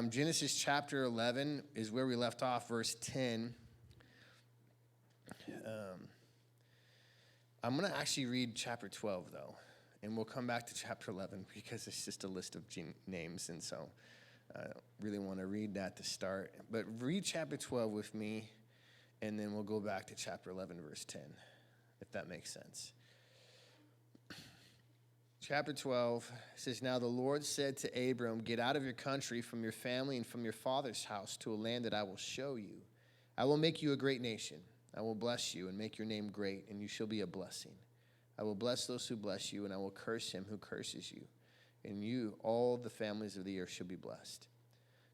Genesis chapter 11 is where we left off, verse 10. I'm going to actually read chapter 12, though, and we'll come back to chapter 11 because it's just a list of names, and so I don't really want to read that to start. But read chapter 12 with me, and then we'll go back to chapter 11, verse 10, if that makes sense. Chapter 12 says, "Now the Lord said to Abram, get out of your country, from your family, and from your father's house to a land that I will show you. I will make you a great nation. I will bless you and make your name great, and you shall be a blessing. I will bless those who bless you, and I will curse him who curses you. And you, all the families of the earth, shall be blessed."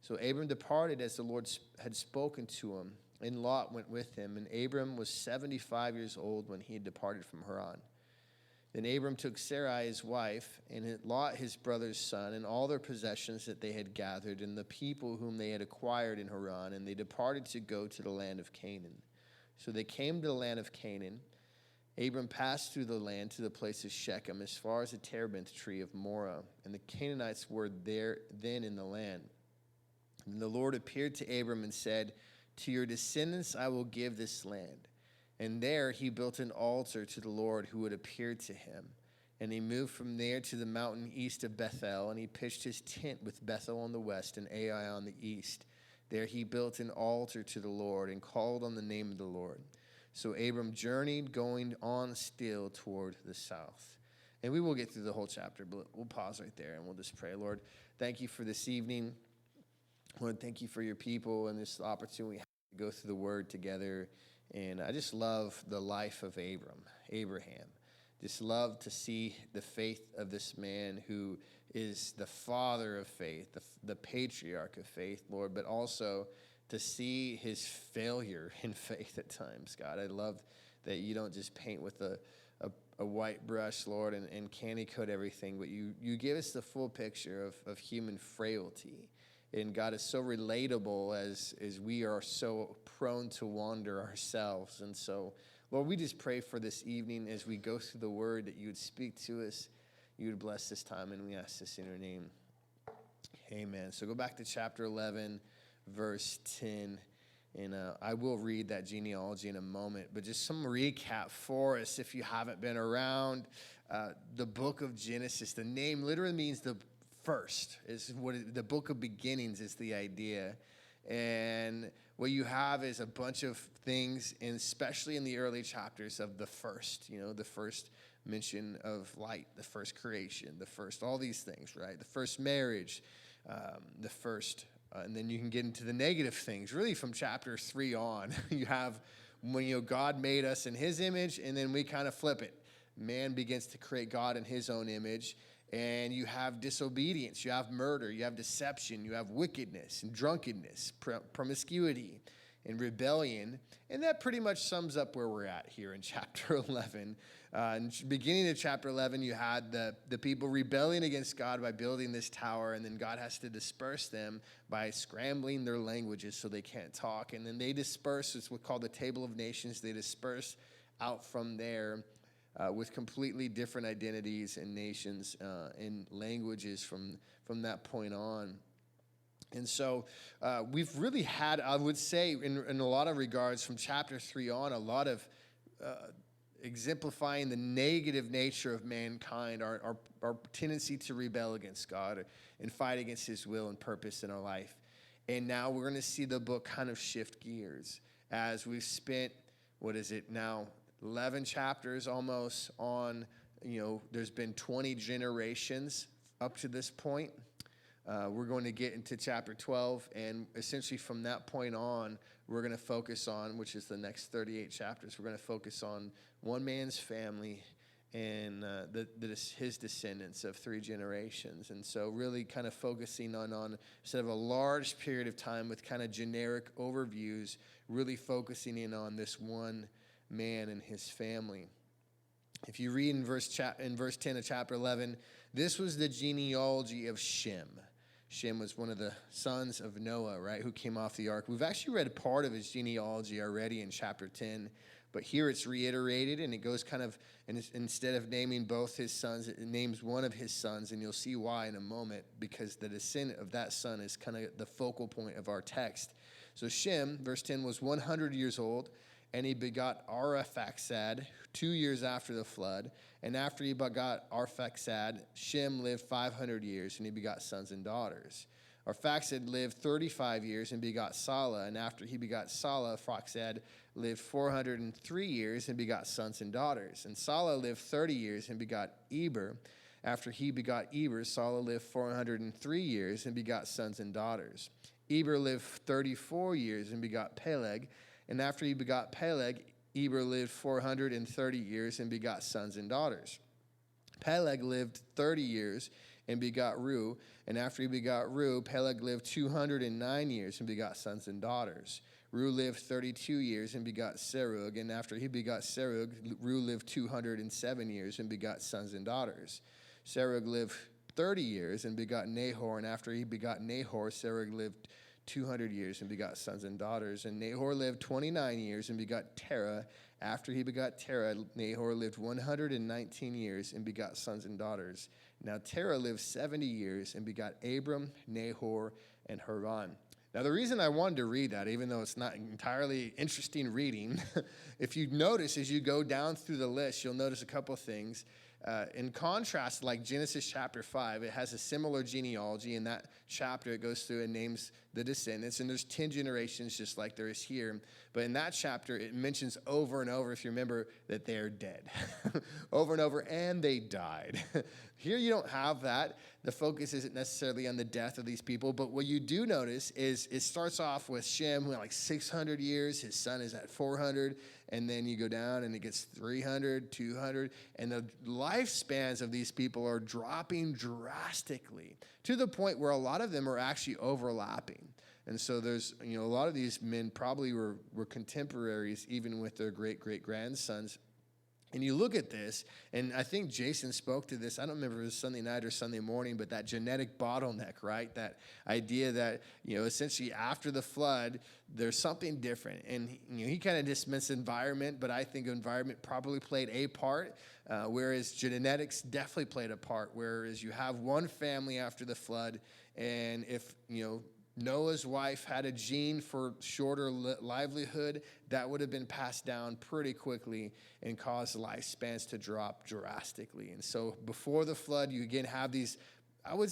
So Abram departed as the Lord had spoken to him, and Lot went with him. And Abram was 75 years old when he had departed from Haran. Then Abram took Sarai his wife, and Lot his brother's son, and all their possessions that they had gathered, and the people whom they had acquired in Haran, and they departed to go to the land of Canaan. So they came to the land of Canaan. Abram passed through the land to the place of Shechem, as far as the terebinth tree of Moreh, and the Canaanites were there then in the land. And the Lord appeared to Abram and said, "To your descendants I will give this land." And there he built an altar to the Lord who had appeared to him. And he moved from there to the mountain east of Bethel, and he pitched his tent with Bethel on the west and Ai on the east. There he built an altar to the Lord and called on the name of the Lord. So Abram journeyed, going on still toward the south. And we will get through the whole chapter, but we'll pause right there and we'll just pray. Lord, thank you for this evening. Lord, thank you for your people and this opportunity to go through the word together. And I just love the life of Abraham. Just love to see the faith of this man who is the father of faith, the patriarch of faith, Lord, but also to see his failure in faith at times, God. I love that you don't just paint with a white brush, Lord, and candy coat everything, but you give us the full picture of human frailty. And God is so relatable as we are so prone to wander ourselves. And so, Lord, we just pray for this evening as we go through the word that you would speak to us. You would bless this time, and we ask this in your name. Amen. So go back to chapter 11, verse 10. And I will read that genealogy in a moment. But just some recap for us if you haven't been around. The book of Genesis, the name literally means the first, is what the book of beginnings is the idea. And what you have is a bunch of things, and especially in the early chapters of the first, the first mention of light, the first creation, the first, all these things, right? The first marriage, the first, and then you can get into the negative things, really from chapter 3 on. You have when, God made us in his image, and then we kind of flip it. Man begins to create God in his own image. And you have disobedience, you have murder, you have deception, you have wickedness and drunkenness, promiscuity and rebellion. And that pretty much sums up where we're at here in chapter 11. In the beginning of chapter 11, you had the people rebelling against God by building this tower, and then God has to disperse them by scrambling their languages so they can't talk. And then they disperse, it's what's called the Table of Nations. They disperse out from there. With completely different identities and nations and languages from that point on. And so we've really had, I would say, in a lot of regards, from chapter 3 on, a lot of exemplifying the negative nature of mankind, our tendency to rebel against God and fight against his will and purpose in our life. And now we're going to see the book kind of shift gears as we've spent, 11 chapters almost on, there's been 20 generations up to this point. We're going to get into chapter 12, and essentially from that point on, we're going to focus on, which is the next 38 chapters, we're going to focus on one man's family and his descendants of 3 generations. And so really kind of focusing on instead of a large period of time with kind of generic overviews, really focusing in on this one man and his family. If you read in verse 10 of chapter 11, this was the genealogy of Shem. Shem was one of the sons of Noah, right, who came off the ark. We've actually read part of his genealogy already in chapter 10, But here it's reiterated, and it goes kind of, and instead of naming both his sons, it names one of his sons, and you'll see why in a moment, because the descendant of that son is kind of the focal point of our text. So Shem, verse 10, was 100 years old, and he begot Arphaxad 2 years after the flood. And after he begot Arphaxad, Shem lived 500 years, and he begot sons and daughters. Arphaxad lived 35 years and begot Salah. And after he begot Salah, Arphaxad lived 403 years and begot sons and daughters. And Salah lived 30 years and begot Eber. After he begot Eber, Salah lived 403 years and begot sons and daughters. Eber lived 34 years and begot Peleg. And after he begot Peleg, Eber lived 430 years and begot sons and daughters. Peleg lived 30 years and begot Reu. And after he begot Reu, Peleg lived 209 years and begot sons and daughters. Reu lived 32 years and begot Serug. And after he begot Serug, Reu lived 207 years and begot sons and daughters. Serug lived 30 years and begot Nahor. And after he begot Nahor, Serug lived 200 years and begot sons and daughters. And Nahor lived 29 years and begot Terah. After he begot Terah, Nahor lived 119 years and begot sons and daughters. Now Terah lived 70 years and begot Abram, Nahor, and Haran. Now the reason I wanted to read that, even though it's not entirely interesting reading, if you notice as you go down through the list, you'll notice a couple things. In contrast, like Genesis chapter 5, it has a similar genealogy. In that chapter, it goes through and names the descendants, and there's 10 generations just like there is here. But in that chapter, it mentions over and over, if you remember, that they are dead. Over and over, and they died. Here you don't have that. The focus isn't necessarily on the death of these people, but what you do notice is it starts off with Shem, who had like 600 years. His son is at 400, and then you go down and it gets 300, 200, and the lifespans of these people are dropping drastically to the point where a lot of them are actually overlapping. And so there's, a lot of these men probably were contemporaries even with their great-great-grandsons. And you look at this, and I think Jason spoke to this. I don't remember if it was Sunday night or Sunday morning, but that genetic bottleneck, right? That idea that, essentially after the flood, there's something different. And, he kind of dismissed environment, but I think environment probably played a part, whereas genetics definitely played a part, whereas you have one family after the flood, and if, Noah's wife had a gene for shorter livelihood, that would have been passed down pretty quickly and caused lifespans to drop drastically. And so before the flood, you again have these,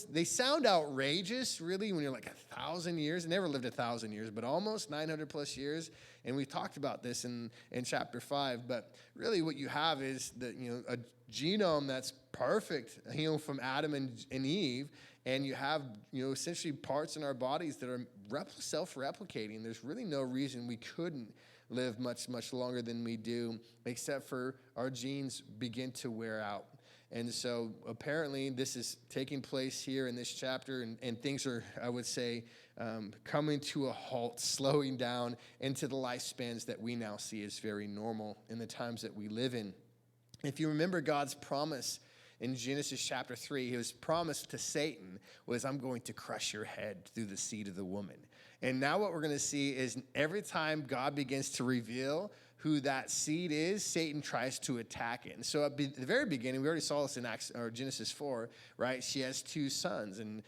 they sound outrageous, really, when you're like 1,000 years. Never lived 1,000 years, but almost 900 plus years. And we talked about this in chapter 5. But really what you have is that, a genome that's perfect, from Adam and Eve. And you have, essentially parts in our bodies that are self-replicating. There's really no reason we couldn't live much, much longer than we do, except for our genes begin to wear out. And so apparently this is taking place here in this chapter, and things are, I would say, coming to a halt, slowing down into the lifespans that we now see as very normal in the times that we live in. If you remember God's promise in Genesis chapter 3, his promise to Satan was, I'm going to crush your head through the seed of the woman. And now what we're going to see is every time God begins to reveal who that seed is, Satan tries to attack it. And so at the very beginning, we already saw this in Genesis 4, right? She has 2 sons. And,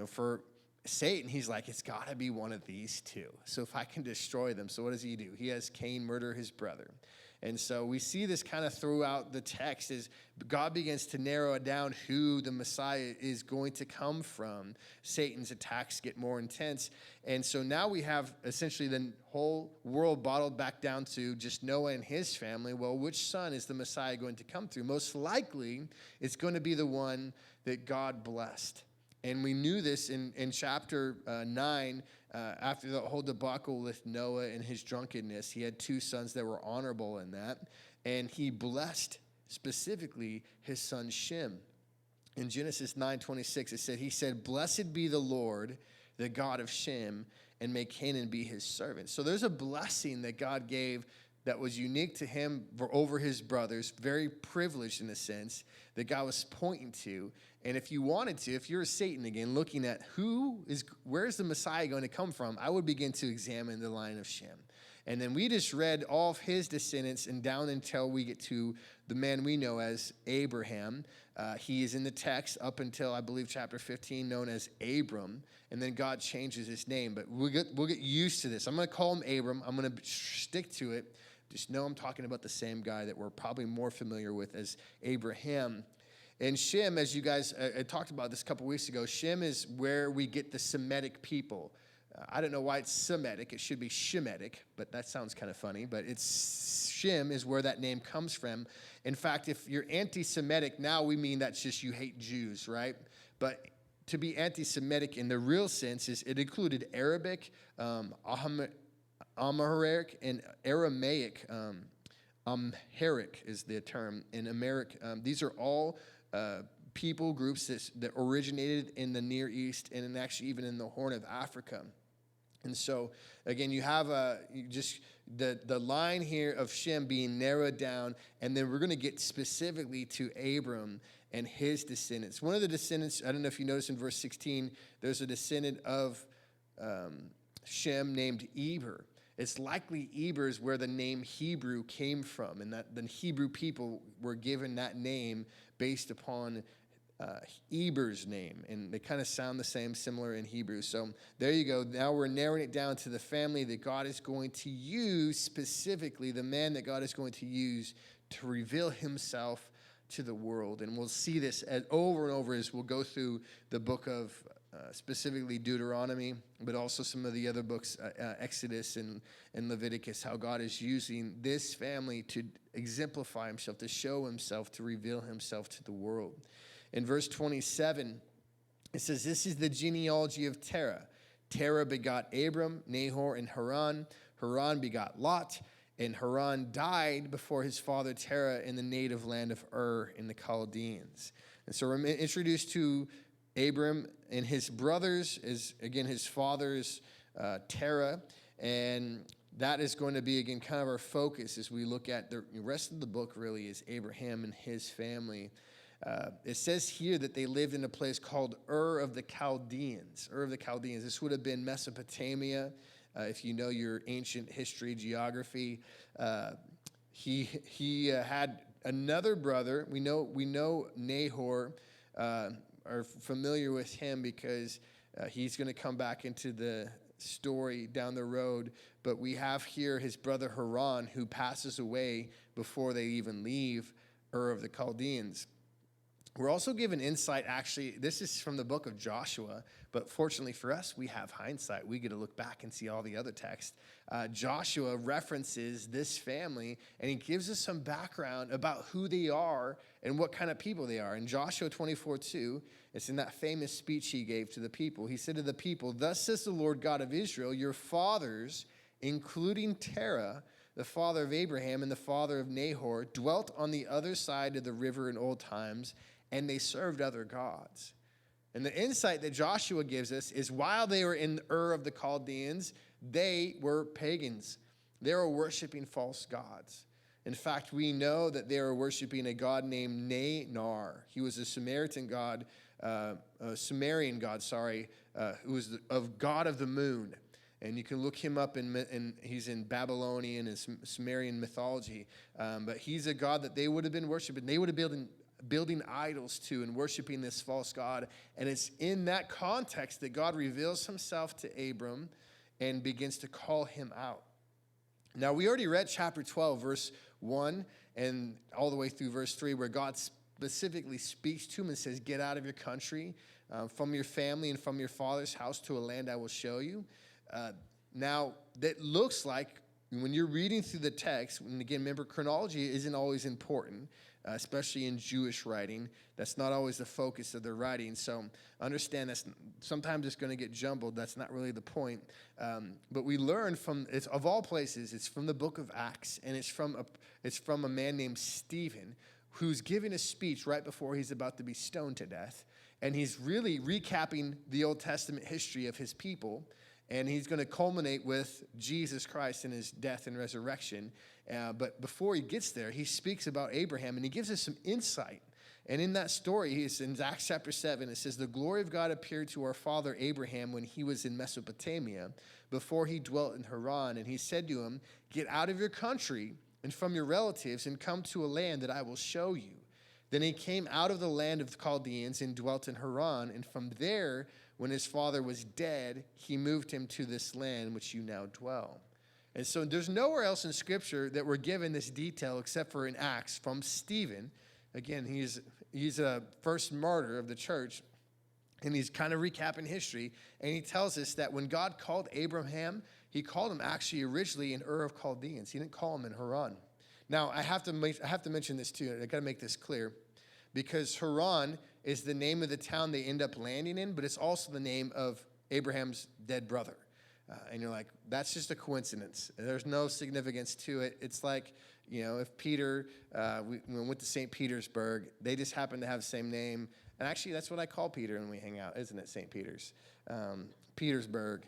for Satan, he's like, it's got to be one of these 2. So if I can destroy them. So what does he do? He has Cain murder his brother. And so we see this kind of throughout the text as God begins to narrow it down who the Messiah is going to come from. Satan's attacks get more intense. And so now we have essentially the whole world bottled back down to just Noah and his family. Well, which son is the Messiah going to come through? Most likely, it's going to be the one that God blessed. And we knew this in chapter 9, after the whole debacle with Noah and his drunkenness. He had 2 sons that were honorable in that. And he blessed specifically his son Shem. In Genesis 9:26, he said, blessed be the Lord, the God of Shem, and may Canaan be his servant. So there's a blessing that God gave that was unique to him over his brothers, very privileged in a sense, that God was pointing to. And if you wanted to, if you're a Satan again, looking at where's the Messiah going to come from, I would begin to examine the line of Shem. And then we just read all of his descendants and down until we get to the man we know as Abraham. He is in the text up until, I believe, chapter 15, known as Abram. And then God changes his name. But we'll get used to this. I'm going to call him Abram. I'm going to stick to it. Just know I'm talking about the same guy that we're probably more familiar with as Abraham. And Shem, as you guys talked about this a couple weeks ago, Shem is where we get the Semitic people. I don't know why it's Semitic. It should be Shemitic, but that sounds kind of funny. But Shem is where that name comes from. In fact, if you're anti-Semitic, now we mean that's just you hate Jews, right? But to be anti-Semitic in the real sense is it included Arabic, Amharic, and Aramaic. Amharic is the term in America. These are all people groups that originated in the Near East and actually even in the Horn of Africa. And so, again, you have the line here of Shem being narrowed down, and then we're going to get specifically to Abram and his descendants. One of the descendants, I don't know if you notice in verse 16, there's a descendant of Shem named Eber. It's likely Eber is where the name Hebrew came from, and that the Hebrew people were given that name based upon Eber's name, and they kind of sound the same, similar in Hebrew. So there you go. Now we're narrowing it down to the family that God is going to use, specifically the man that God is going to use to reveal himself to the world. And we'll see this over and over as we'll go through the book of specifically Deuteronomy, but also some of the other books, Exodus and Leviticus, how God is using this family to exemplify himself, to show himself, to reveal himself to the world. In verse 27, it says, this is the genealogy of Terah. Terah begot Abram, Nahor, and Haran. Haran begot Lot, and Haran died before his father Terah in the native land of Ur in the Chaldeans. And so we're introduced to Abram and his brothers, is again his father's Terah, and that is going to be, again, kind of our focus as we look at the rest of the book, really, is Abraham and his family. It says here that they lived in a place called Ur of the Chaldeans. Ur of the Chaldeans. This would have been Mesopotamia, if you know your ancient history, geography. He had another brother. We know Nahor. Are familiar with him because he's going to come back into the story down the road. But we have here his brother Haran, who passes away before they even leave Ur of the Chaldeans. We're also given insight, actually, this is from the book of Joshua, but fortunately for us, we have hindsight. We get to look back and see all the other texts. Joshua references this family, and he gives us some background about who they are and what kind of people they are. In Joshua 24:2, it's in that famous speech he gave to the people. He said to the people, thus says the Lord God of Israel, your fathers, including Terah, the father of Abraham and the father of Nahor, dwelt on the other side of the river in old times, and they served other gods. And the insight that Joshua gives us is while they were in Ur of the Chaldeans, they were pagans. They were worshiping false gods. In fact, we know that they were worshiping a god named Nar. He was a Sumerian god, who was of god of the moon. And you can look him up, and he's in Babylonian and Sumerian mythology. But he's a god that they would have been worshiping. They would have been building idols to and worshiping this false god. And it's in that context that God reveals himself to Abram and begins to call him out. Now, we already read chapter 12, verse 1, and all the way through verse 3, where God specifically speaks to him and says, get out of your country, from your family and from your father's house to a land I will show you. Now, that looks like, when you're reading through the text, and again, remember, chronology isn't always important, especially in Jewish writing. That's not always the focus of their writing. So understand that sometimes it's going to get jumbled. That's not really the point. But we learn from, it's of all places, it's from the book of Acts, and it's from a man named Stephen, who's giving a speech right before he's about to be stoned to death. And he's really recapping the Old Testament history of his people. And he's going to culminate with Jesus Christ and his death and resurrection. But before he gets there, he speaks about Abraham, and he gives us some insight. And in that story, it's in Acts chapter 7, it says, the glory of God appeared to our father Abraham when he was in Mesopotamia, before he dwelt in Haran. And he said to him, get out of your country and from your relatives and come to a land that I will show you. Then he came out of the land of the Chaldeans and dwelt in Haran. And from there, when his father was dead, he moved him to this land which you now dwell. And so there's nowhere else in Scripture that we're given this detail except for in Acts from Stephen. Again, he's a first martyr of the church, and he's kind of recapping history. And he tells us that when God called Abraham, he called him actually originally in Ur of Chaldeans. He didn't call him in Haran. Now, I have to mention this too. I got to make this clear, because Haran is the name of the town they end up landing in, but it's also the name of Abraham's dead brother. And you're like, that's just a coincidence. There's no significance to it. It's like, if Peter we went to St. Petersburg, they just happen to have the same name. And actually, that's what I call Peter when we hang out, isn't it, St. Peter's? Petersburg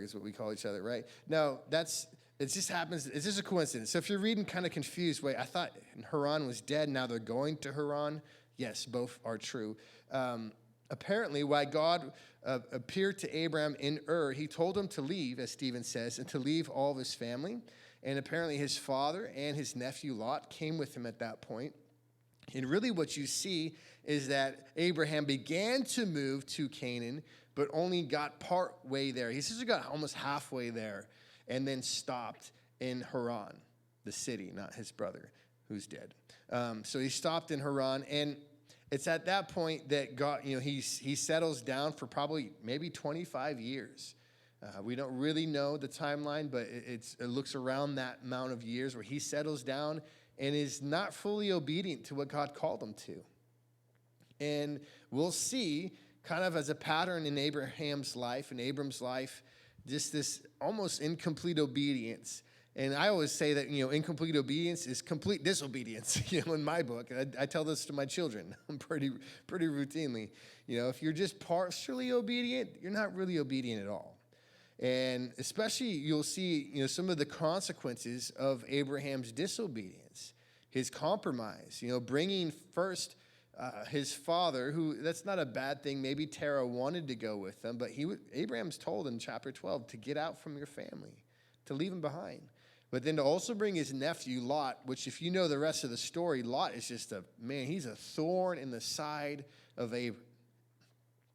is what we call each other, right? No, it just happens. It's just a coincidence. So if you're reading kind of confused, wait, I thought Haran was dead. Now they're going to Haran. Yes, both are true. Apparently, why God appeared to Abraham in Ur, he told him to leave, as Stephen says, and to leave all of his family. And apparently his father and his nephew Lot came with him at that point. And really what you see is that Abraham began to move to Canaan, but only got part way there. He says he got almost halfway there and then stopped in Haran, the city, not his brother who's dead. So he stopped in Haran, and it's at that point that God, he settles down for probably maybe 25 years. We don't really know the timeline, but it looks around that amount of years where he settles down and is not fully obedient to what God called him to. And we'll see kind of as a pattern in Abraham's life, in Abram's life, just this almost incomplete obedience. And I always say that, incomplete obedience is complete disobedience, in my book. I tell this to my children pretty routinely. If you're just partially obedient, you're not really obedient at all. And especially you'll see, some of the consequences of Abraham's disobedience, his compromise, bringing first his father, who that's not a bad thing. Maybe Terah wanted to go with them, but Abraham's told in chapter 12 to get out from your family, to leave him behind. But then to also bring his nephew Lot, which if you know the rest of the story, Lot is just he's a thorn in the side of Abram.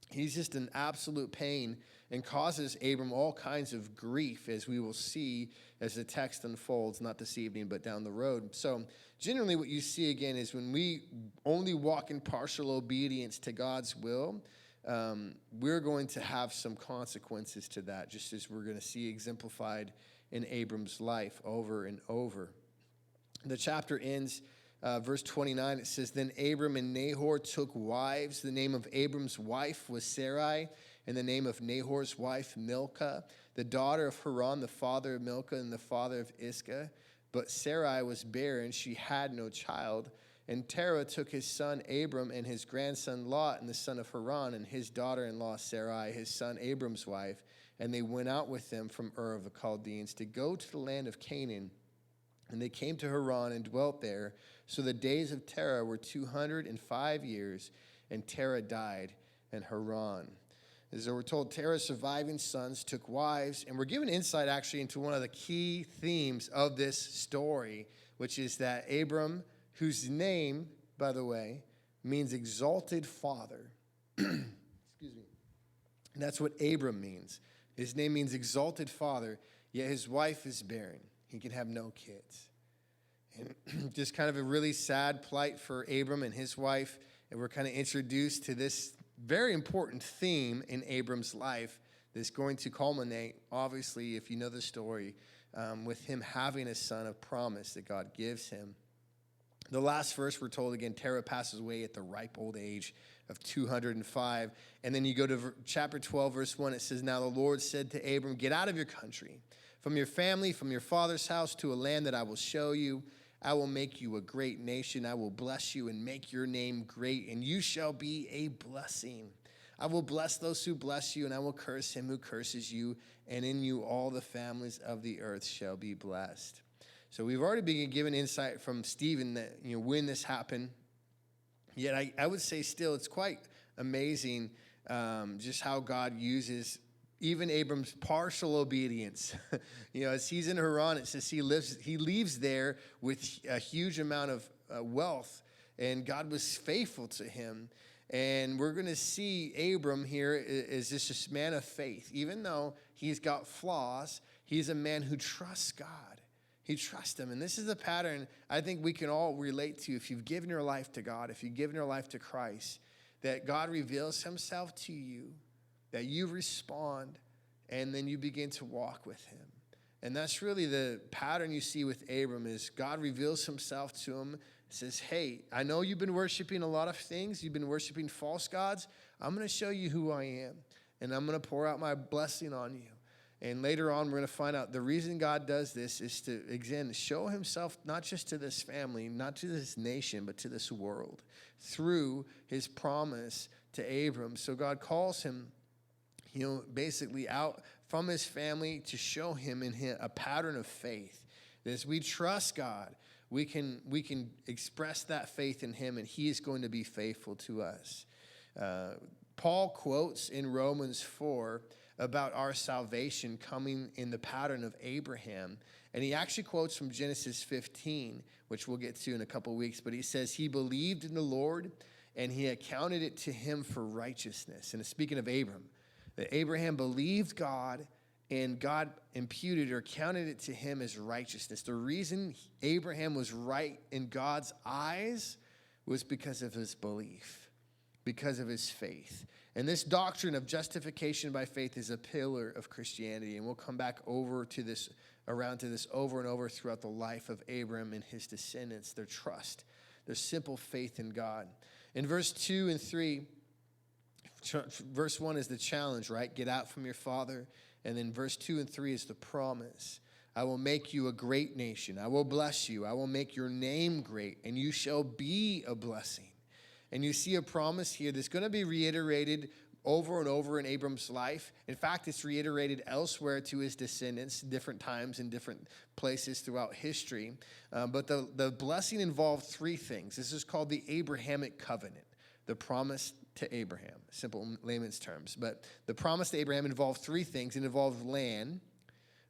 He's just an absolute pain and causes Abram all kinds of grief, as we will see as the text unfolds, not this evening, but down the road. So generally what you see again is when we only walk in partial obedience to God's will, we're going to have some consequences to that, just as we're going to see exemplified in Abram's life over and over. The chapter ends, verse 29, it says, then Abram and Nahor took wives. The name of Abram's wife was Sarai, and the name of Nahor's wife Milcah, the daughter of Haran, the father of Milcah, and the father of Iscah. But Sarai was barren, she had no child. And Terah took his son Abram and his grandson Lot, and the son of Haran, and his daughter-in-law Sarai, his son Abram's wife, and they went out with them from Ur of the Chaldeans to go to the land of Canaan. And they came to Haran and dwelt there. So the days of Terah were 205 years, and Terah died in Haran. As we're told, Terah's surviving sons took wives, and we're given insight actually into one of the key themes of this story, which is that Abram, whose name, by the way, means exalted father. Excuse me. And that's what Abram means. His name means exalted father, yet his wife is barren. He can have no kids. And just kind of a really sad plight for Abram and his wife. And we're kind of introduced to this very important theme in Abram's life that's going to culminate, obviously, if you know the story, with him having a son of promise that God gives him. The last verse, we're told again, Terah passes away at the ripe old age of 205. And then you go to chapter 12, verse 1. It says, now the Lord said to Abram, get out of your country, from your family, from your father's house, to a land that I will show you. I will make you a great nation. I will bless you and make your name great, and you shall be a blessing. I will bless those who bless you, and I will curse him who curses you, and in you all the families of the earth shall be blessed. So we've already been given insight from Stephen that, when this happened. Yet I would say still it's quite amazing just how God uses even Abram's partial obedience. As he's in Haran, it says he leaves there with a huge amount of wealth, and God was faithful to him. And we're going to see Abram here is just this man of faith. Even though he's got flaws, he's a man who trusts God. He trusts him. And this is a pattern I think we can all relate to if you've given your life to God, if you've given your life to Christ, that God reveals himself to you, that you respond, and then you begin to walk with him. And that's really the pattern you see with Abram is God reveals himself to him, says, hey, I know you've been worshiping a lot of things. You've been worshiping false gods. I'm going to show you who I am, and I'm going to pour out my blessing on you. And later on, we're going to find out the reason God does this is to, again, show himself not just to this family, not to this nation, but to this world through his promise to Abram. So God calls him, basically out from his family to show him a pattern of faith. As we trust God, we can express that faith in him, and he is going to be faithful to us. Paul quotes in Romans 4 about our salvation coming in the pattern of Abraham. And he actually quotes from Genesis 15, which we'll get to in a couple weeks. But he says, he believed in the Lord, and he accounted it to him for righteousness. And it's speaking of Abram, that Abraham believed God, and God imputed or counted it to him as righteousness. The reason Abraham was right in God's eyes was because of his belief, because of his faith. And this doctrine of justification by faith is a pillar of Christianity. And we'll come back around to this over and over throughout the life of Abram and his descendants, their trust, their simple faith in God. In verse 2 and 3, verse 1 is the challenge, right? Get out from your father. And then verse 2 and 3 is the promise. I will make you a great nation. I will bless you. I will make your name great, and you shall be a blessing. And you see a promise here that's going to be reiterated over and over in Abram's life. In fact, it's reiterated elsewhere to his descendants, different times in different places throughout history. But the blessing involved three things. This is called the Abrahamic Covenant, the promise to Abraham, simple layman's terms. But the promise to Abraham involved three things. It involved land,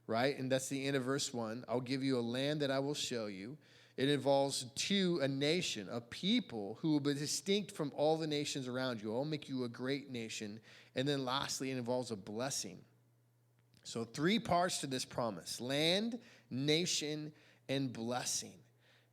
right? And that's the end of verse 1. I'll give you a land that I will show you. It involves 2, a nation, a people who will be distinct from all the nations around you. I'll make you a great nation. And then lastly, it involves a blessing. So 3 parts to this promise: land, nation, and blessing.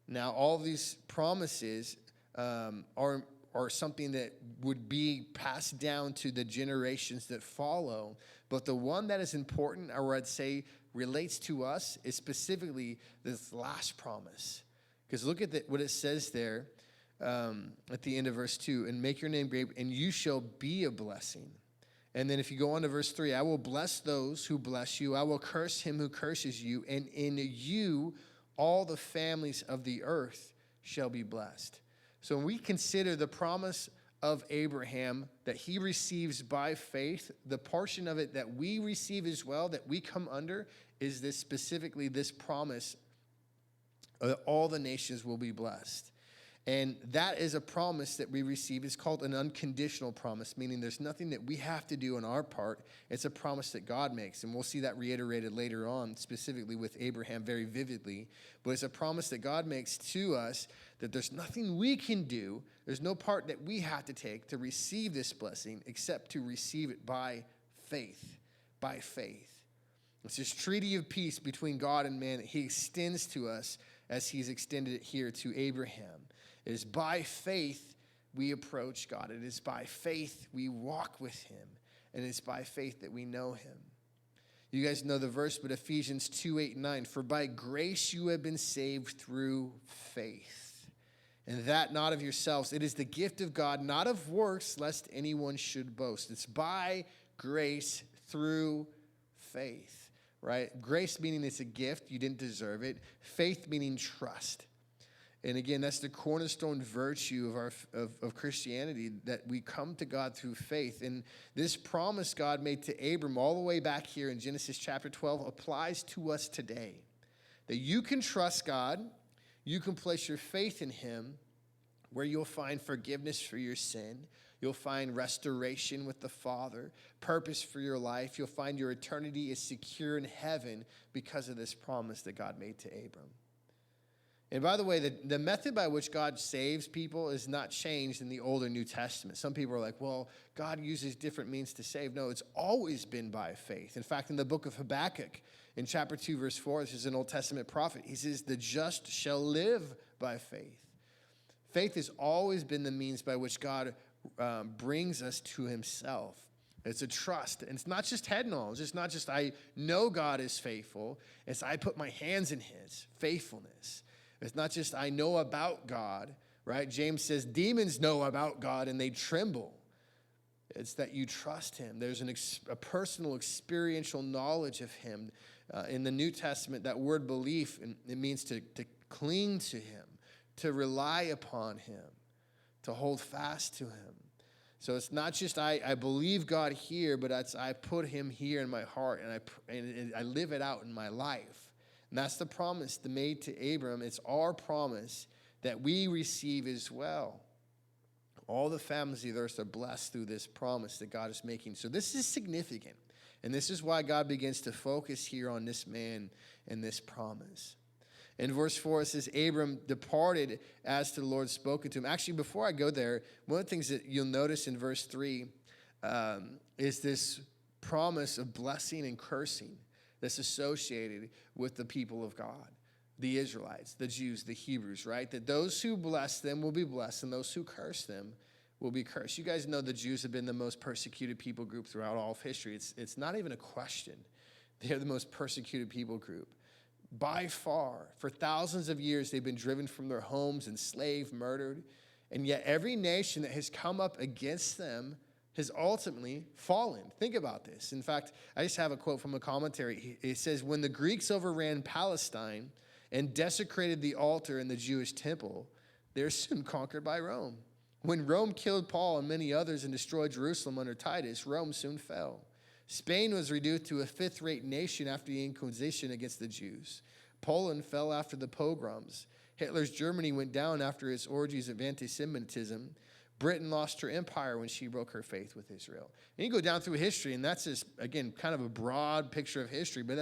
Now, all these promises are something that would be passed down to the generations that follow. But the one that is important, or I'd say relates to us, is specifically this last promise. Because look at what it says there at the end of verse 2, and make your name great, and you shall be a blessing. And then if you go on to verse 3, I will bless those who bless you. I will curse him who curses you, and in you all the families of the earth shall be blessed. So when we consider the promise of Abraham that he receives by faith, the portion of it that we receive as well, that we come under, is this specifically this promise that all the nations will be blessed. And that is a promise that we receive. It's called an unconditional promise, meaning there's nothing that we have to do on our part. It's a promise that God makes. And we'll see that reiterated later on, specifically with Abraham very vividly. But it's a promise that God makes to us that there's nothing we can do. There's no part that we have to take to receive this blessing except to receive it by faith. By faith. It's this treaty of peace between God and man that he extends to us as he's extended it here to Abraham. It is by faith we approach God. It is by faith we walk with him. And it's by faith that we know him. You guys know the verse, but Ephesians 2:8-9, for by grace you have been saved through faith. And that not of yourselves. It is the gift of God, not of works, lest anyone should boast. It's by grace through faith. Right? Grace meaning it's a gift. You didn't deserve it. Faith meaning trust. And again, that's the cornerstone virtue of Christianity, that we come to God through faith. And this promise God made to Abram all the way back here in Genesis chapter 12 applies to us today. That you can trust God. You can place your faith in him where you'll find forgiveness for your sin. You'll find restoration with the Father, purpose for your life. You'll find your eternity is secure in heaven because of this promise that God made to Abram. And by the way, the method by which God saves people is not changed in the Old or New Testament. Some people are like, well, God uses different means to save. No, it's always been by faith. In fact, in the book of Habakkuk, in chapter 2, verse 4, this is an Old Testament prophet. He says, the just shall live by faith. Faith has always been the means by which God brings us to himself. It's a trust. And it's not just head knowledge. It's not just I know God is faithful. It's I put my hands in his faithfulness. It's not just I know about God, right? James says demons know about God and they tremble. It's that you trust him. There's a personal experiential knowledge of him. In the New Testament, that word belief, it means to cling to him, to rely upon him, to hold fast to him. So it's not just I believe God here, but it's I put him here in my heart and I live it out in my life. And that's the promise made to Abram. It's our promise that we receive as well. All the families of the earth are blessed through this promise that God is making. So this is significant. And this is why God begins to focus here on this man and this promise. In verse 4, it says, Abram departed as to the Lord spoken to him. Actually, before I go there, one of the things that you'll notice in verse 3 is this promise of blessing and cursing that's associated with the people of God, the Israelites, the Jews, the Hebrews, right? That those who bless them will be blessed, and those who curse them will be cursed. You guys know the Jews have been the most persecuted people group throughout all of history. It's not even a question. They're the most persecuted people group. By far, for thousands of years, they've been driven from their homes, enslaved, murdered, and yet every nation that has come up against them has ultimately fallen. Think about this. In fact, I just have a quote from a commentary. It says, when the Greeks overran Palestine and desecrated the altar in the Jewish temple, they're soon conquered by Rome. When Rome killed Paul and many others and destroyed Jerusalem under Titus, Rome soon fell. Spain was reduced to a fifth-rate nation after the Inquisition against the Jews. Poland fell after the pogroms. Hitler's Germany went down after its orgies of anti-Semitism. Britain lost her empire when she broke her faith with Israel. And you go down through history, and that's just, again, kind of a broad picture of history, but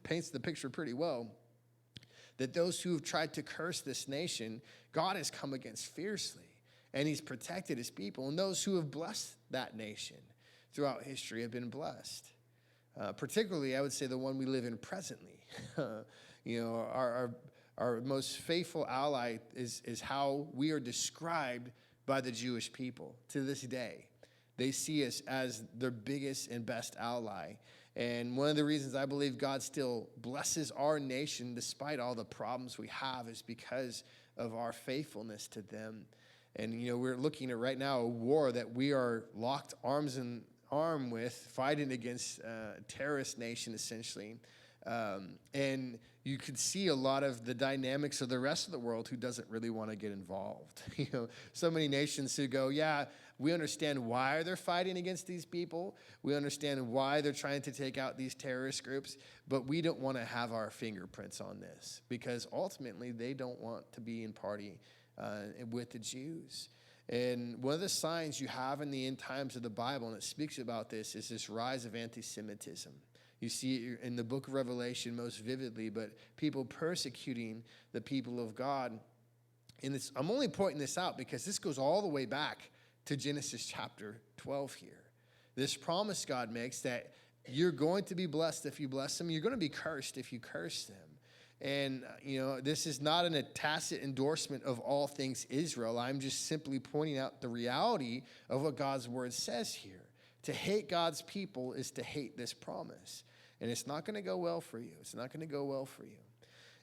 paints the picture pretty well. That those who have tried to curse this nation, God has come against fiercely, and he's protected his people. And those who have blessed that nation throughout history have been blessed. Particularly, I would say the one we live in presently. Our most faithful ally is how we are described by the Jewish people to this day. They see us as their biggest and best ally. And one of the reasons I believe God still blesses our nation despite all the problems we have is because of our faithfulness to them. And, we're looking at right now a war that we are locked arm with, fighting against a terrorist nation, essentially. And you could see a lot of the dynamics of the rest of the world who doesn't really want to get involved. So many nations who go, yeah, we understand why they're fighting against these people. We understand why they're trying to take out these terrorist groups, but we don't want to have our fingerprints on this because ultimately they don't want to be in party with the Jews. And one of the signs you have in the end times of the Bible, and it speaks about this, is this rise of anti-Semitism. You see it in the book of Revelation most vividly, but people persecuting the people of God. And I'm only pointing this out because this goes all the way back to Genesis chapter 12 here. This promise God makes that you're going to be blessed if you bless them. You're going to be cursed if you curse them. And, this is not a tacit endorsement of all things Israel. I'm just simply pointing out the reality of what God's word says here. To hate God's people is to hate this promise. And it's not going to go well for you. It's not going to go well for you.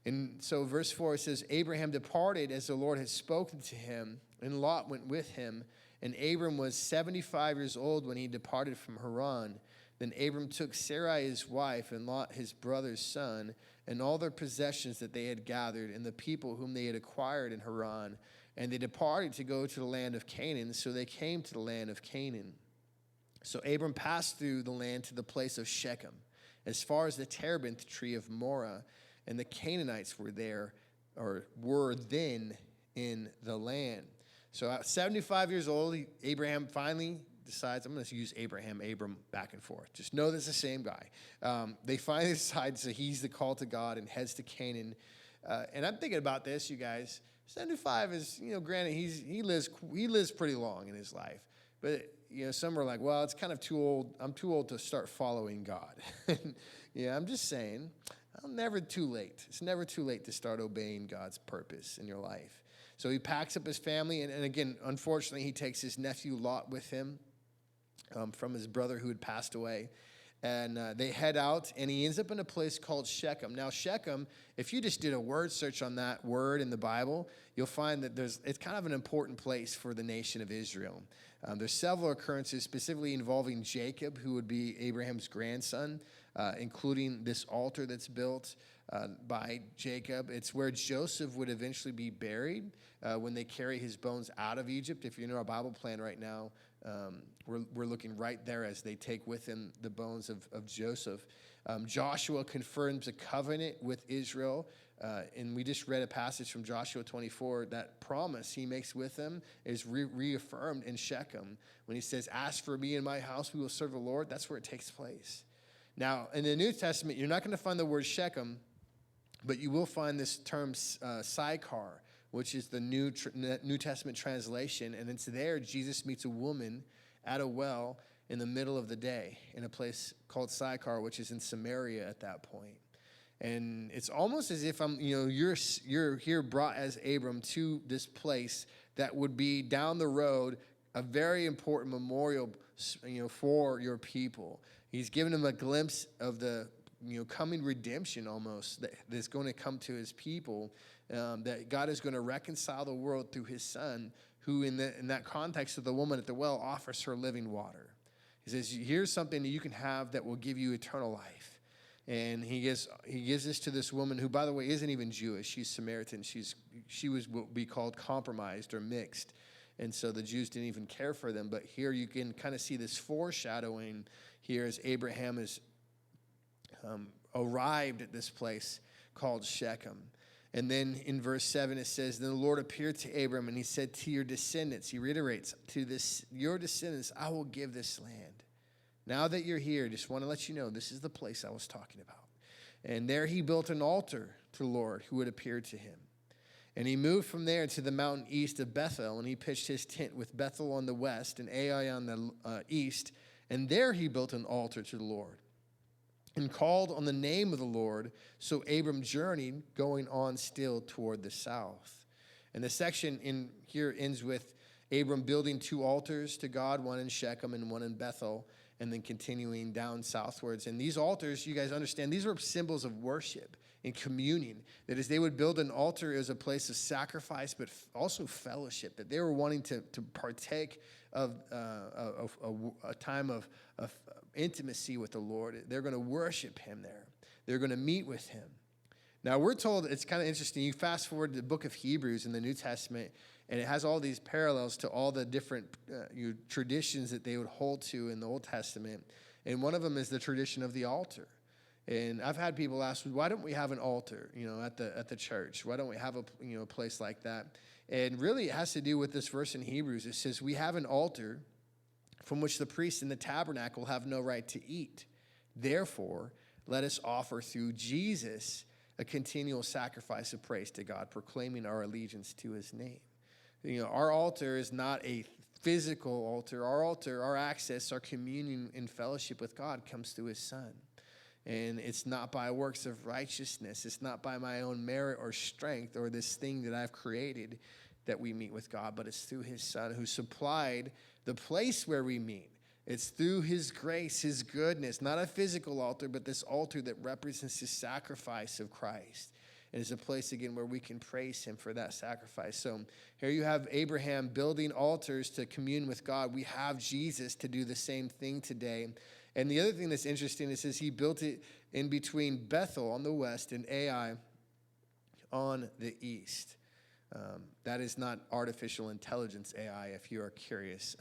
And so verse 4, it says, Abraham departed as the Lord had spoken to him, and Lot went with him. And Abram was 75 years old when he departed from Haran. Then Abram took Sarai his wife, and Lot his brother's son, and all their possessions that they had gathered, and the people whom they had acquired in Haran. And they departed to go to the land of Canaan. So they came to the land of Canaan. So Abram passed through the land to the place of Shechem, as far as the terebinth tree of Morah, and the Canaanites were then in the land. So at 75 years old, Abraham finally decides, I'm going to use Abram back and forth. Just know this is the same guy. They finally decide, so he's the call to God and heads to Canaan. And I'm thinking about this, you guys. 75 is, granted, he lives pretty long in his life. But, some are like, well, it's kind of too old. I'm too old to start following God. I'm just saying, I'm never too late. It's never too late to start obeying God's purpose in your life. So he packs up his family, and again, unfortunately, he takes his nephew Lot with him from his brother who had passed away. And they head out, and he ends up in a place called Shechem. Now, Shechem, if you just did a word search on that word in the Bible, you'll find that it's kind of an important place for the nation of Israel. There's several occurrences specifically involving Jacob, who would be Abraham's grandson, including this altar that's built by Jacob. It's where Joseph would eventually be buried when they carry his bones out of Egypt. If you're in our Bible plan right now, we're looking right there as they take with them the bones of Joseph. Joshua confirms a covenant with Israel, and we just read a passage from Joshua 24. That promise he makes with them is reaffirmed in Shechem when he says, "As for me and my house, we will serve the Lord." That's where it takes place. Now, in the New Testament, you're not going to find the word Shechem, but you will find this term Sychar, which is the New Testament translation, and it's there Jesus meets a woman at a well in the middle of the day in a place called Sychar, which is in Samaria at that point. And it's almost as if you're here brought as Abram to this place that would be down the road a very important memorial, for your people. He's given them a glimpse of the coming redemption almost that's going to come to his people, that God is going to reconcile the world through his son, who in that context of the woman at the well offers her living water. He says, here's something that you can have that will give you eternal life. And he gives this to this woman who, by the way, isn't even Jewish. She's Samaritan. She was what would be called compromised or mixed. And so the Jews didn't even care for them. But here you can kind of see this foreshadowing here as Abraham has arrived at this place called Shechem. And then in verse 7 it says, "Then the Lord appeared to Abram, and he said to your descendants," he reiterates, your descendants, "I will give this land." Now that you're here, just want to let you know, this is the place I was talking about. And there he built an altar to the Lord who had appeared to him. And he moved from there to the mountain east of Bethel, and he pitched his tent with Bethel on the west and Ai on the east. And there he built an altar to the Lord and called on the name of the Lord. So Abram journeyed, going on still toward the south. And the section in here ends with Abram building two altars to God, one in Shechem and one in Bethel, and then continuing down southwards. And these altars, you guys understand, these were symbols of worship and communion. That is, they would build an altar as a place of sacrifice, but also fellowship. That they were wanting to partake of a time of intimacy with the Lord. They're going to worship him there. They're going to meet with him. Now, we're told, it's kind of interesting. You fast forward to the book of Hebrews in the New Testament, and it has all these parallels to all the different traditions that they would hold to in the Old Testament. And one of them is the tradition of the altar. And I've had people ask, why don't we have an altar, at the church? Why don't we have a place like that? And really, it has to do with this verse in Hebrews. It says, we have an altar from which the priests in the tabernacle have no right to eat. Therefore, let us offer through Jesus a continual sacrifice of praise to God, proclaiming our allegiance to his name. Our altar is not a physical altar. Our altar, our access, our communion and fellowship with God comes through his son. And it's not by works of righteousness. It's not by my own merit or strength or this thing that I've created that we meet with God, but it's through his son who supplied the place where we meet. It's through his grace, his goodness, not a physical altar, but this altar that represents the sacrifice of Christ. And it's a place, again, where we can praise him for that sacrifice. So here you have Abraham building altars to commune with God. We have Jesus to do the same thing today. And the other thing that's interesting, it says he built it in between Bethel on the west and Ai on the east. That is not artificial intelligence AI, if you are curious.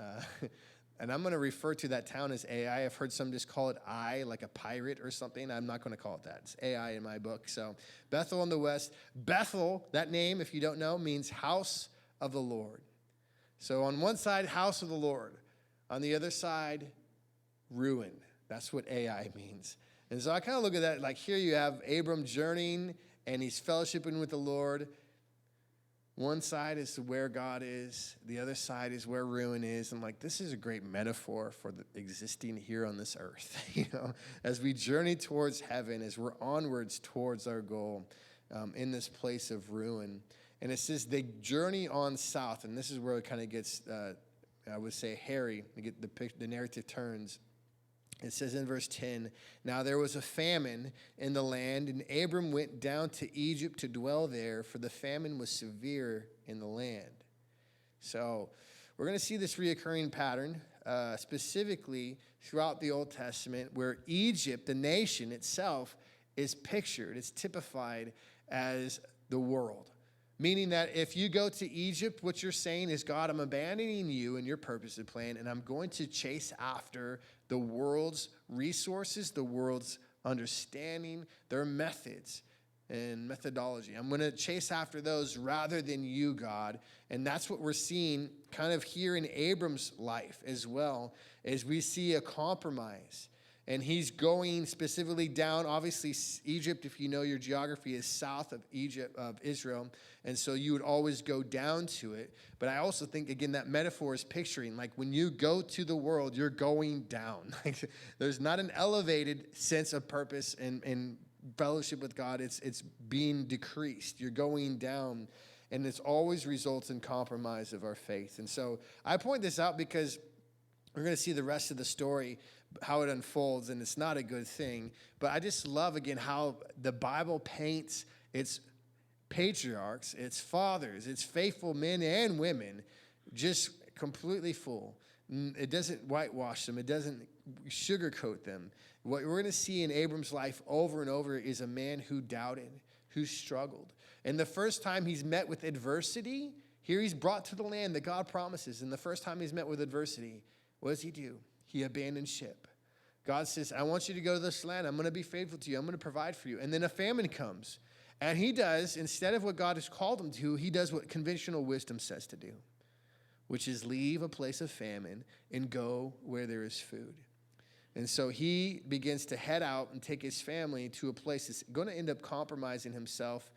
And I'm going to refer to that town as AI. I've heard some just call it I, like a pirate or something. I'm not going to call it that. It's AI in my book. So Bethel on the west. Bethel, that name, if you don't know, means house of the Lord. So on one side, house of the Lord. On the other side, ruin. That's what Ai means. And so I kind of look at that, like here you have Abram journeying, and he's fellowshipping with the Lord. One side is where God is. The other side is where ruin is. I'm like, this is a great metaphor for the existing here on this earth. As we journey towards heaven, as we're onwards towards our goal in this place of ruin. And it says they journey on south, and this is where it kind of gets, I would say, hairy. The narrative turns. It says in verse 10, now there was a famine in the land, and Abram went down to Egypt to dwell there, for the famine was severe in the land. So we're going to see this reoccurring pattern, specifically throughout the Old Testament, where Egypt, the nation itself, is pictured, it's typified as the world. Meaning that if you go to Egypt, what you're saying is, God, I'm abandoning you and your purpose and plan, and I'm going to chase after the world's resources, the world's understanding, their methods and methodology. I'm going to chase after those rather than you, God. And that's what we're seeing kind of here in Abram's life as well, as we see a compromise. And he's going specifically down, obviously Egypt, if you know your geography, is south of Egypt, of Israel. And so you would always go down to it. But I also think, again, that metaphor is picturing, like when you go to the world, you're going down. There's not an elevated sense of purpose and fellowship with God. It's being decreased. You're going down. And this always results in compromise of our faith. And so I point this out because we're going to see the rest of the story, how it unfolds, and it's not a good thing. But I just love, again, how the Bible paints its patriarchs, its fathers, its faithful men and women, just completely full. It doesn't whitewash them. It doesn't sugarcoat them. What we're going to see in Abram's life over and over is a man who doubted, who struggled. And the first time he's met with adversity, here he's brought to the land that God promises. And the first time he's met with adversity, what does he do? He abandons ship. God says, I want you to go to this land. I'm going to be faithful to you. I'm going to provide for you. And then a famine comes. And he does, instead of what God has called him to, he does what conventional wisdom says to do, which is leave a place of famine and go where there is food. And so he begins to head out and take his family to a place that's going to end up compromising himself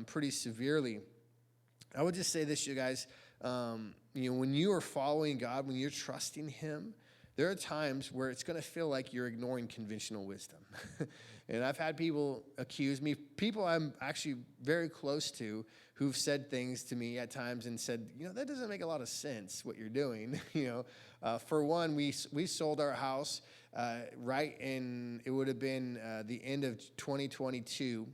pretty severely. I would just say this, you guys, when you are following God, when you're trusting him, there are times where it's going to feel like you're ignoring conventional wisdom. And I've had people accuse me, people I'm actually very close to, who've said things to me at times and said, that doesn't make a lot of sense what you're doing. For one, we sold our house right in, it would have been the end of 2022,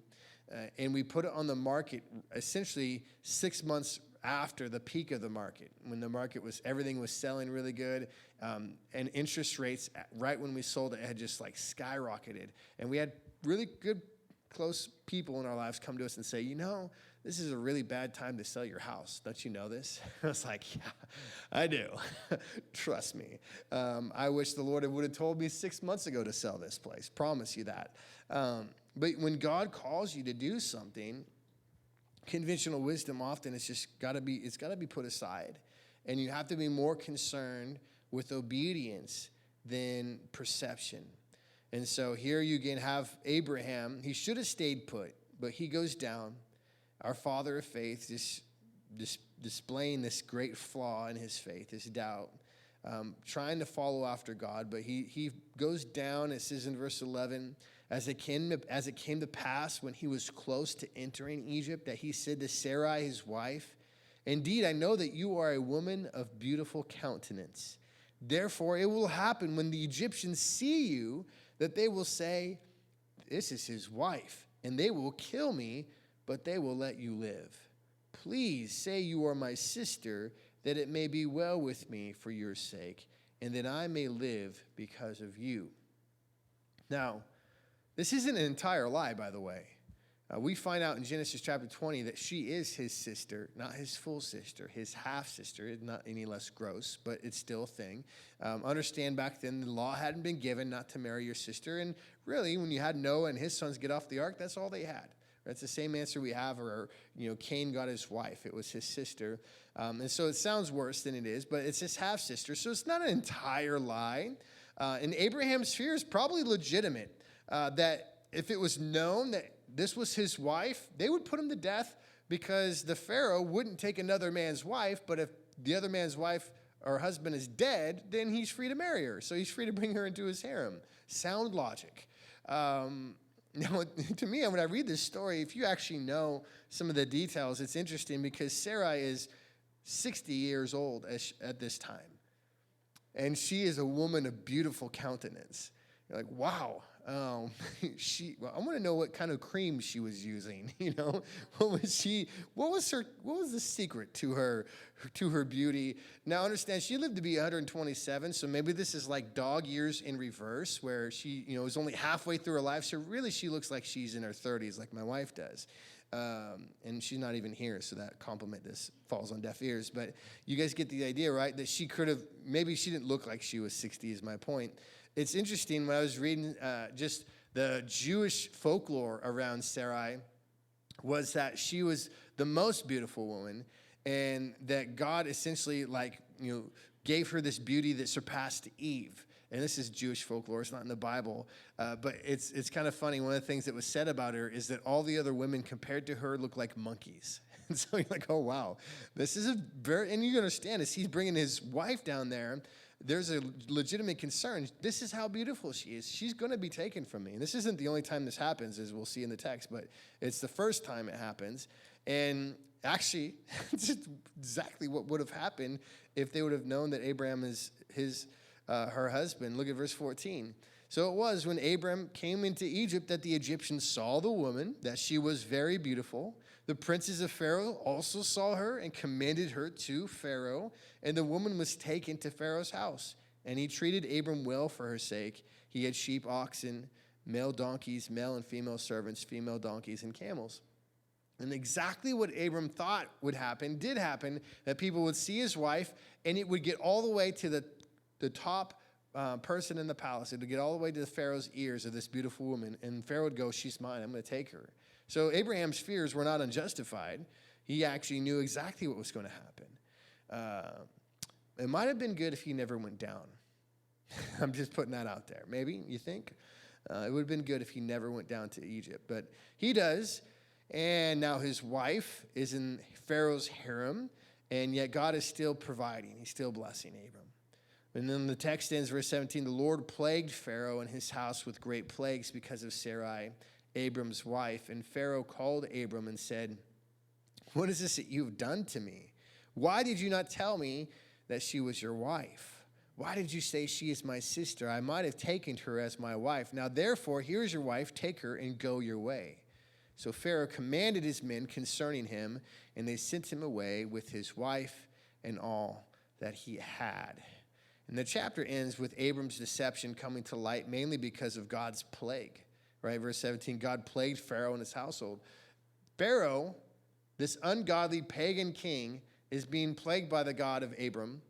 and we put it on the market essentially 6 months after the peak of the market, when the market was, everything was selling really good, and interest rates right when we sold it had just like skyrocketed. And we had really good, close people in our lives come to us and say, this is a really bad time to sell your house. Don't you know this? I was like, yeah, I do. Trust me. I wish the Lord would have told me 6 months ago to sell this place. Promise you that. But when God calls you to do something, conventional wisdom often it's got to be put aside, and you have to be more concerned with obedience than perception. And so here you can have Abraham. He should have stayed put, but he goes down. Our father of faith, just displaying this great flaw in his faith, his doubt, trying to follow after God, but he goes down. It says in verse 11. As it came to pass when he was close to entering Egypt, that he said to Sarai, his wife, indeed, I know that you are a woman of beautiful countenance. Therefore, it will happen when the Egyptians see you that they will say, this is his wife, and they will kill me, but they will let you live. Please say you are my sister, that it may be well with me for your sake, and that I may live because of you. Now, this isn't an entire lie, by the way. We find out in Genesis chapter 20 that she is his sister, not his full sister, his half-sister. Not any less gross, but it's still a thing. Understand back then the law hadn't been given not to marry your sister. And really, when you had Noah and his sons get off the ark, that's all they had, That's the same answer we have, or, Cain got his wife. It was his sister. And so it sounds worse than it is, but it's his half-sister. So it's not an entire lie. And Abraham's fear is probably legitimate, that if it was known that this was his wife, they would put him to death because the Pharaoh wouldn't take another man's wife, but if the other man's wife or husband is dead, then he's free to marry her. So he's free to bring her into his harem. Sound logic. To me, when I read this story, if you actually know some of the details, it's interesting because Sarai is 60 years old at this time. And she is a woman of beautiful countenance. You're like, wow. I want to know what kind of cream she was using. What was the secret to her beauty? Now understand, she lived to be 127, so maybe this is like dog years in reverse, where she, is only halfway through her life. So really, she looks like she's in her 30s, like my wife does. And she's not even here, so that compliment this falls on deaf ears. But you guys get the idea, right? That she could have, maybe she didn't look like she was 60 is my point. It's interesting, when I was reading just the Jewish folklore around Sarai, was that she was the most beautiful woman, and that God essentially gave her this beauty that surpassed Eve. And this is Jewish folklore, it's not in the Bible, but it's kind of funny. One of the things that was said about her is that all the other women compared to her look like monkeys. And so you're like, oh, wow. This is and you understand, as he's bringing his wife down there, there's a legitimate concern. This is how beautiful she is. She's going to be taken from me. And this isn't the only time this happens, as we'll see in the text, but it's the first time it happens. And actually, it's exactly what would have happened if they would have known that Abraham is her husband. Look at verse 14. So it was when Abram came into Egypt that the Egyptians saw the woman, that she was very beautiful. The princes of Pharaoh also saw her and commended her to Pharaoh. And the woman was taken to Pharaoh's house. And he treated Abram well for her sake. He had sheep, oxen, male donkeys, male and female servants, female donkeys, and camels. And exactly what Abram thought would happen did happen, that people would see his wife, and it would get all the way to the top person in the palace. It would get all the way to the Pharaoh's ears of this beautiful woman. And Pharaoh would go, she's mine, I'm going to take her. So Abraham's fears were not unjustified. He actually knew exactly what was going to happen. It might have been good if he never went down. I'm just putting that out there. Maybe, you think? It would have been good if he never went down to Egypt. But he does. And now his wife is in Pharaoh's harem. And yet God is still providing. He's still blessing Abram. And then the text ends, verse 17. The Lord plagued Pharaoh and his house with great plagues because of Sarai, Abram's wife. And Pharaoh called Abram and said, what is this that you've done to me? Why did you not tell me that she was your wife? Why did you say she is my sister? I might have taken her as my wife. Now therefore, here is your wife. Take her and go your way. So Pharaoh commanded his men concerning him, and they sent him away with his wife and all that he had. And the chapter ends with Abram's deception coming to light, mainly because of God's plague. Right, verse 17, God plagued Pharaoh and his household. Pharaoh, this ungodly pagan king, is being plagued by the God of Abram,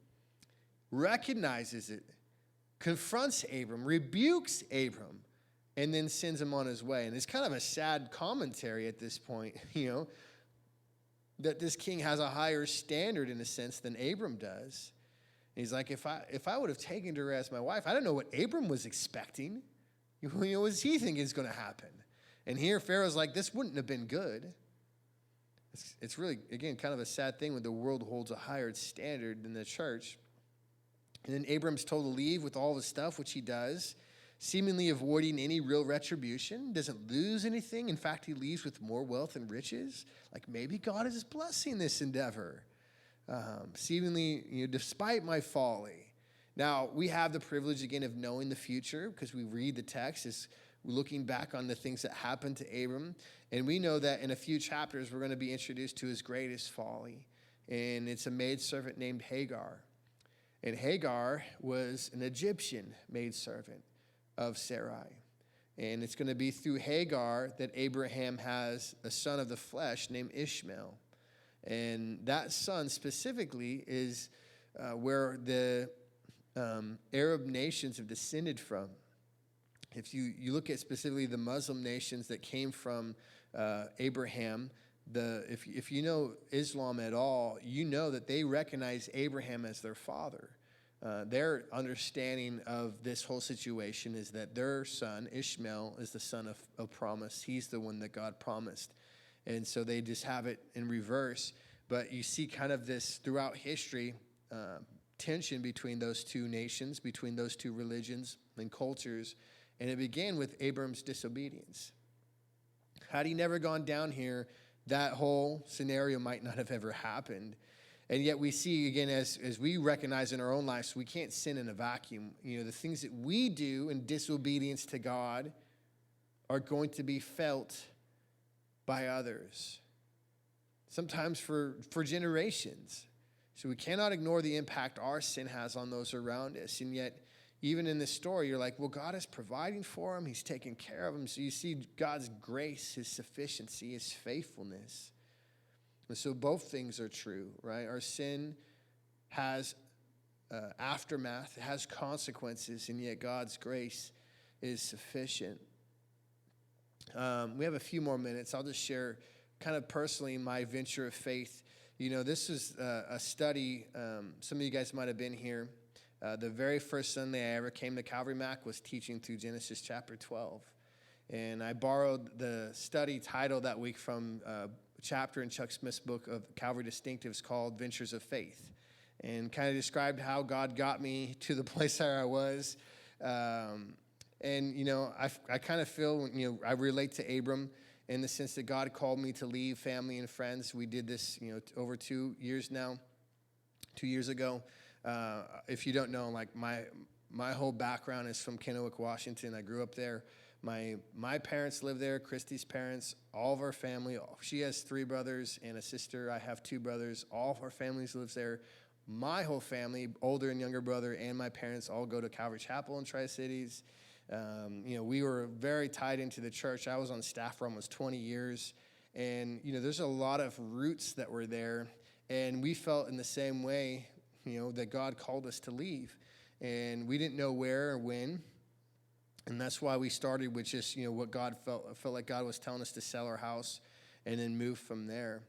recognizes it, confronts Abram, rebukes Abram, and then sends him on his way. And it's kind of a sad commentary at this point, that this king has a higher standard in a sense than Abram does. And he's like, if I would have taken her as my wife, I don't know what Abram was expecting. What does he think is going to happen? And here Pharaoh's like, this wouldn't have been good. It's really, again, kind of a sad thing when the world holds a higher standard than the church. And then Abram's told to leave with all his stuff, which he does, seemingly avoiding any real retribution, doesn't lose anything. In fact, he leaves with more wealth and riches. Like maybe God is blessing this endeavor, seemingly, despite my folly. Now, we have the privilege, again, of knowing the future because we read the text as we're looking back on the things that happened to Abram. And we know that in a few chapters, we're going to be introduced to his greatest folly. And it's a maidservant named Hagar. And Hagar was an Egyptian maidservant of Sarai. And it's going to be through Hagar that Abraham has a son of the flesh named Ishmael. And that son specifically is where the Arab nations have descended from. if you look at specifically the Muslim nations that came from Abraham, if you know Islam at all, you know that they recognize Abraham as their father. Their understanding of this whole situation is that their son, Ishmael, is the son of promise. He's the one that God promised. And so they just have it in reverse. But you see kind of this throughout history, tension between those two nations, between those two religions and cultures. And it began with Abram's disobedience. Had he never gone down here, that whole scenario might not have ever happened. And yet we see, again, as we recognize in our own lives, we can't sin in a vacuum. You know, the things that we do in disobedience to God are going to be felt by others, sometimes for generations. So we cannot ignore the impact our sin has on those around us. And yet, even in this story, you're like, well, God is providing for him. He's taking care of him. So you see God's grace, his sufficiency, his faithfulness. And so both things are true, right? Our sin has aftermath, it has consequences, and yet God's grace is sufficient. We have a few more minutes. I'll just share kind of personally my venture of faith. You know, this is a study. Some of you guys might have been here. The very first Sunday I ever came to Calvary Mac was teaching through Genesis chapter 12. And I borrowed the study title that week from a chapter in Chuck Smith's book of Calvary Distinctives called Ventures of Faith, and kind of described how God got me to the place where I was. And, you know, I kind of feel, you know, I relate to Abram in the sense that God called me to leave family and friends. We did this, you know, over 2 years now, 2 years ago. If you don't know, like my whole background is from Kennewick, Washington. I grew up there. My parents live there, Christy's parents, all of our family. She has 3 brothers and a sister. I have 2 brothers. All of our families lives there. My whole family, older and younger brother, and my parents all go to Calvary Chapel in Tri-Cities. You know, we were very tied into the church. I was on staff for almost 20 years. And, you know, there's a lot of roots that were there. And we felt in the same way, you know, that God called us to leave. And we didn't know where or when. And that's why we started with just, you know, what God felt like God was telling us to sell our house and then move from there.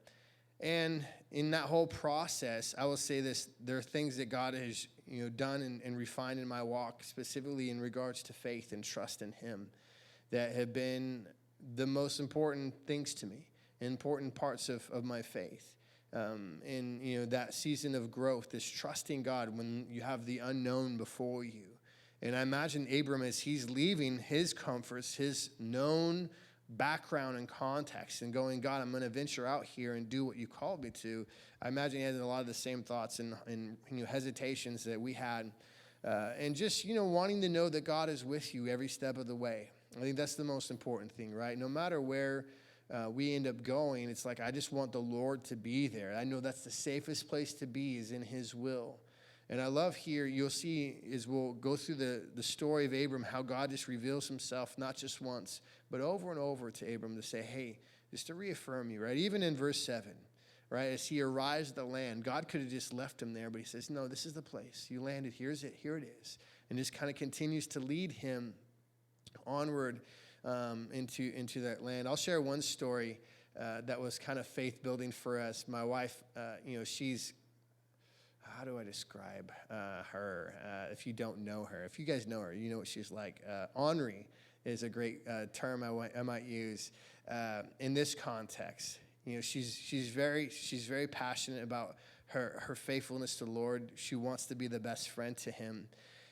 And in that whole process, I will say this, there are things that God has, you know, done and refined in my walk, specifically in regards to faith and trust in him, that have been the most important things to me, important parts of my faith. And, you know, that season of growth is trusting God when you have the unknown before you. And I imagine Abram, as he's leaving his comforts, his known background and context, and going, God, I'm going to venture out here and do what you called me to. I imagine he had a lot of the same thoughts and you know, hesitations that we had. And just, you know, wanting to know that God is with you every step of the way. I think that's the most important thing, right? No matter where we end up going, it's like, I just want the Lord to be there. I know that's the safest place to be, is in his will. And I love here, you'll see, is we'll go through the story of Abram, how God just reveals himself, not just once, but over and over to Abram to say, hey, just to reaffirm you, right? Even in verse 7, right? As he arrives at the land, God could have just left him there, but he says, no, this is the place. You landed, here it is. And just kind of continues to lead him onward into that land. I'll share one story that was kind of faith building for us. My wife, you know, she's, how do I describe her? If you don't know her, if you guys know her, you know what she's like. Ornery is a great term I might use in this context. You know, she's very passionate about her faithfulness to the Lord. She wants to be the best friend to him,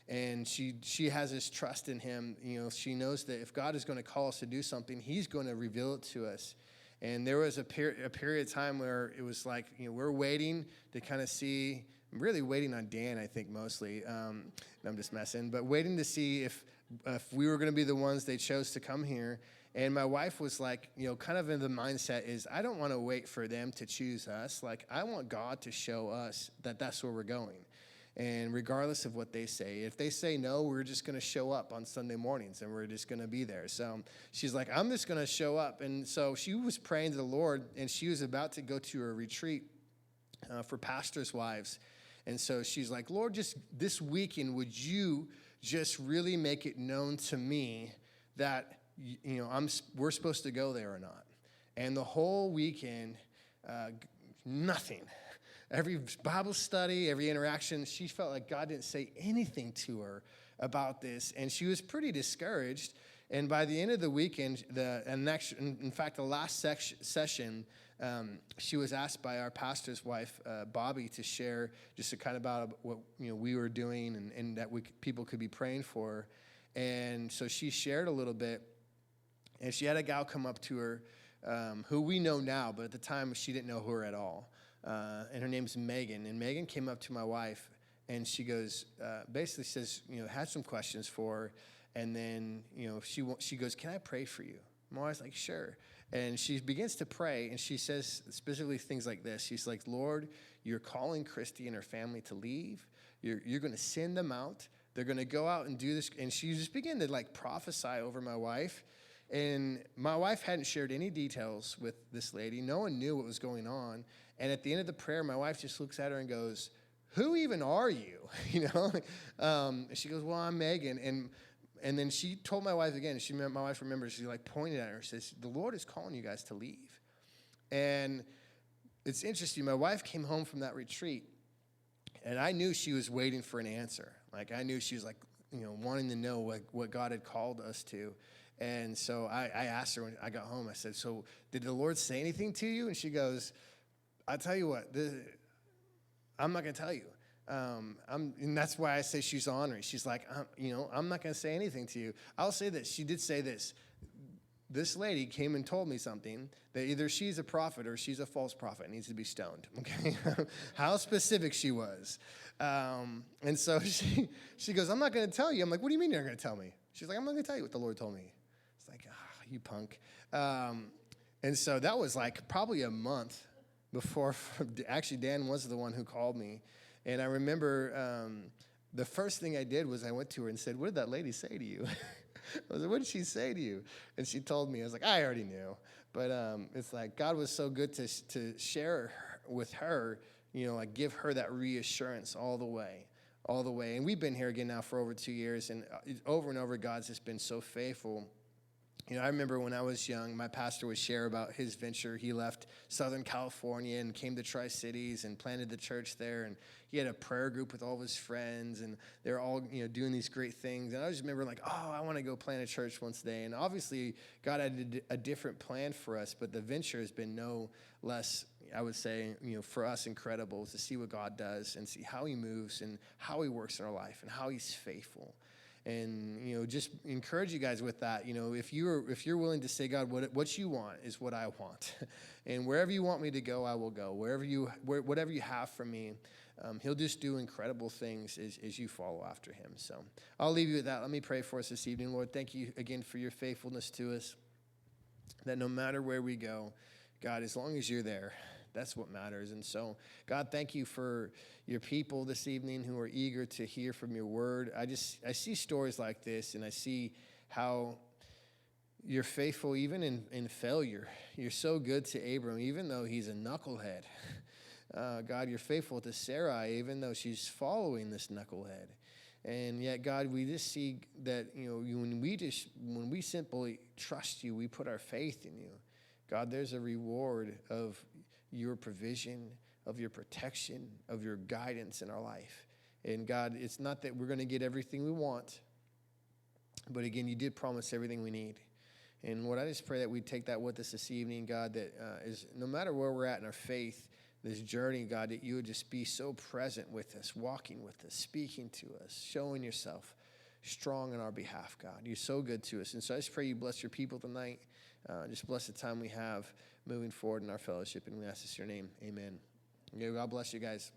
and she has this trust in him. You know, she knows that if God is going to call us to do something, he's going to reveal it to us. And there was a period of time where it was like, you know, we're waiting to kind of see. I'm really waiting on Dan, I think, mostly. I'm just messing. But waiting to see if we were going to be the ones they chose to come here. And my wife was like, you know, kind of in the mindset is, I don't want to wait for them to choose us. Like, I want God to show us that that's where we're going. And regardless of what they say, if they say no, we're just going to show up on Sunday mornings and we're just going to be there. So she's like, I'm just going to show up. And so she was praying to the Lord, and she was about to go to a retreat for pastors' wives. And so she's like, Lord, just this weekend, would you just really make it known to me that, we're supposed to go there or not. And the whole weekend, nothing. Every Bible study, every interaction, she felt like God didn't say anything to her about this, and she was pretty discouraged. And by the end of the weekend, in fact, the last session, she was asked by our pastor's wife, Bobby, to share just a kind of about what we were doing and that people could be praying for her. And so she shared a little bit, and she had a gal come up to her who we know now, but at the time she didn't know her at all. And her name's Megan. And Megan came up to my wife, and she goes, basically says, had some questions for her. And then, she goes, "Can I pray for you?" My wife's like, "Sure." And she begins to pray, and she says specifically things like this. She's like, "Lord, you're calling Christy and her family to leave. You're going to send them out. They're going to go out and do this." And she just began to prophesy over my wife. And my wife hadn't shared any details with this lady. No one knew what was going on. And at the end of the prayer, my wife just looks at her and goes, "Who even are you?" And she goes, "Well, I'm Megan." And then she told my wife again, my wife remembers, she pointed at her and says, "The Lord is calling you guys to leave." And it's interesting. My wife came home from that retreat, and I knew she was waiting for an answer. I knew she was wanting to know what God had called us to. And so I asked her when I got home, I said, "So did the Lord say anything to you?" And she goes, "I'll tell you what, I'm not going to tell you." And that's why I say she's ornery. She's like, "I'm not going to say anything to you." I'll say this. She did say this. This lady came and told me something, that either she's a prophet or she's a false prophet and needs to be stoned. Okay, how specific she was. And so she goes, "I'm not going to tell you." I'm like, "What do you mean you're not going to tell me?" She's like, "I'm not going to tell you what the Lord told me." It's like, you punk. And so that was probably a month before. Actually, Dan was the one who called me. And I remember the first thing I did was I went to her and said, "What did that lady say to you?" I was like, "What did she say to you?" And she told me. I was like, "I already knew." But it's like God was so good to share with her, give her that reassurance all the way. And we've been here again now for over 2 years, and over, God's just been so faithful. I remember when I was young, my pastor would share about his venture. He left Southern California and came to Tri-Cities and planted the church there. And he had a prayer group with all of his friends, and they were all, doing these great things. And I just remember I want to go plant a church once day. And obviously, God had a different plan for us, but the venture has been no less, I would say, for us, incredible to see what God does and see how he moves and how he works in our life and how he's faithful. And, just encourage you guys with that. If you're willing to say, "God, what you want is what I want." And wherever you want me to go, I will go. Whatever you have for me, he'll just do incredible things as you follow after him. So I'll leave you with that. Let me pray for us this evening. Lord, thank you again for your faithfulness to us, that no matter where we go, God, as long as you're there, that's what matters. And so, God, thank you for your people this evening who are eager to hear from your word. I see stories like this, and I see how you're faithful even in failure. You're so good to Abram, even though he's a knucklehead. God, you're faithful to Sarai, even though she's following this knucklehead. And yet, God, we just see that, when we simply trust you, we put our faith in you. God, there's a reward of your provision, of your protection, of your guidance in our life. And God, it's not that we're going to get everything we want, but again, you did promise everything we need. And Lord, I just pray that we take that with us this evening, God, that is no matter where we're at in our faith, this journey, God, that you would just be so present with us, walking with us, speaking to us, showing yourself strong on our behalf, God. You're so good to us. And so I just pray you bless your people tonight. Just bless the time we have moving forward in our fellowship. And we ask this in your name. Amen. Okay, God bless you guys.